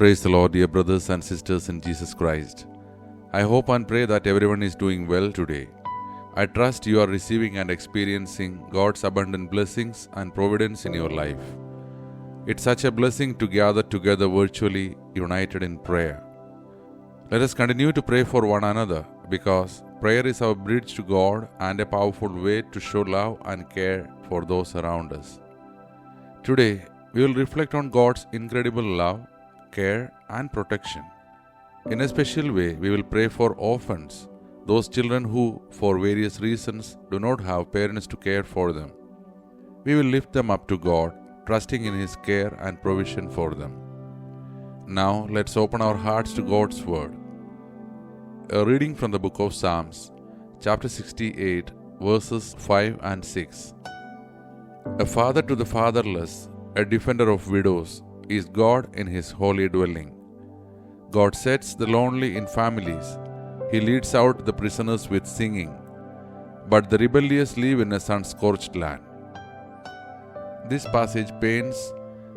Praise the Lord, dear brothers and sisters in Jesus Christ. I hope and pray that everyone is doing well today. I trust you are receiving and experiencing God's abundant blessings and providence in your life. It's such a blessing to gather together virtually, united in prayer. Let us continue to pray for one another because prayer is our bridge to God and a powerful way to show love and care for those around us. Today, we will reflect on God's incredible love, care, and protection. In a special way, we will pray for orphans, those children who, for various reasons, do not have parents to care for them. We will lift them up to God, trusting in His care and provision for them. Now, let's open our hearts to God's Word. A reading from the book of Psalms, chapter 68, verses 5 and 6. A father to the fatherless, a defender of widows, is God in His holy dwelling. God sets the lonely in families. He leads out the prisoners with singing, but the rebellious live in a sun-scorched land. This passage paints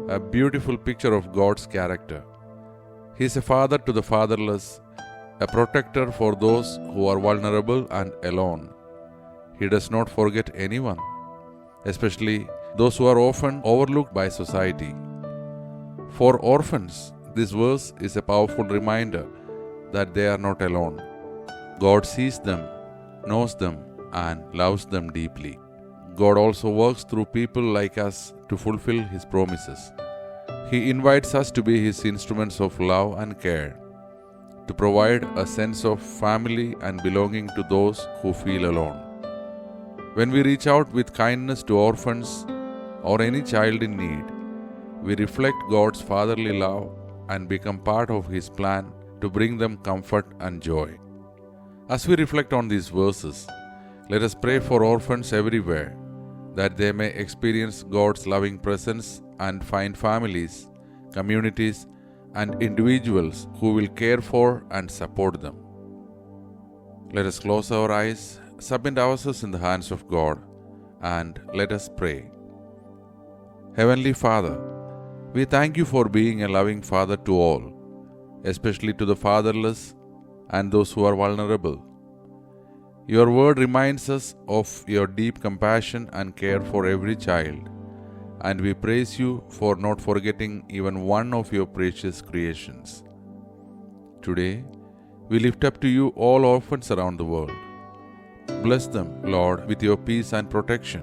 a beautiful picture of God's character. He is a father to the fatherless, a protector for those who are vulnerable and alone. He does not forget anyone, especially those who are often overlooked by society. For orphans, this verse is a powerful reminder that they are not alone. God sees them, knows them, and loves them deeply. God also works through people like us to fulfill His promises. He invites us to be His instruments of love and care, to provide a sense of family and belonging to those who feel alone. When we reach out with kindness to orphans or any child in need, we reflect God's fatherly love and become part of His plan to bring them comfort and joy. As we reflect on these verses, let us pray for orphans everywhere, that they may experience God's loving presence and find families, communities, and individuals who will care for and support them. Let us close our eyes, submit ourselves in the hands of God, and let us pray. Heavenly Father, we thank You for being a loving Father to all, especially to the fatherless and those who are vulnerable. Your word reminds us of Your deep compassion and care for every child, and we praise You for not forgetting even one of Your precious creations. Today, we lift up to You all orphans around the world. Bless them, Lord, with Your peace and protection.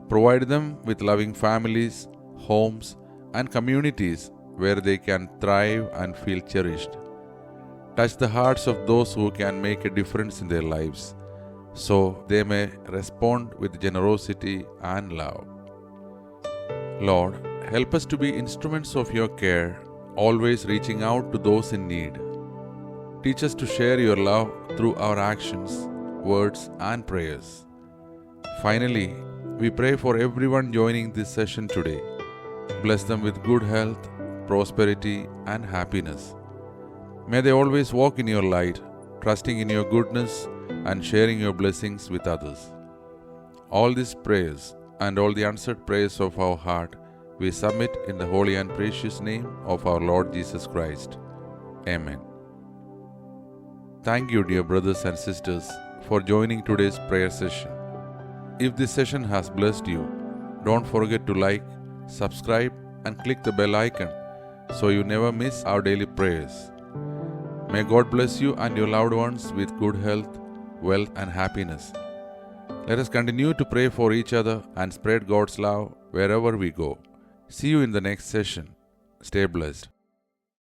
Provide them with loving families, homes, and communities where they can thrive and feel cherished. Touch the hearts of those who can make a difference in their lives, so they may respond with generosity and love. Lord, help us to be instruments of Your care, always reaching out to those in need. Teach us to share Your love through our actions, words, and prayers. Finally, we pray for everyone joining this session today. Bless them with good health, prosperity, and happiness. May they always walk in Your light, trusting in Your goodness and sharing Your blessings with others. All these prayers and all the answered prayers of our heart we submit in the holy and precious name of our Lord Jesus Christ. Amen. Thank you, dear brothers and sisters, for joining today's prayer session. If this session has blessed you, don't forget to like, subscribe, and click the bell icon so you never miss our daily prayers. May God bless you and your loved ones with good health, wealth, and happiness. Let us continue to pray for each other and spread God's love wherever we go. See you in the next session. Stay blessed.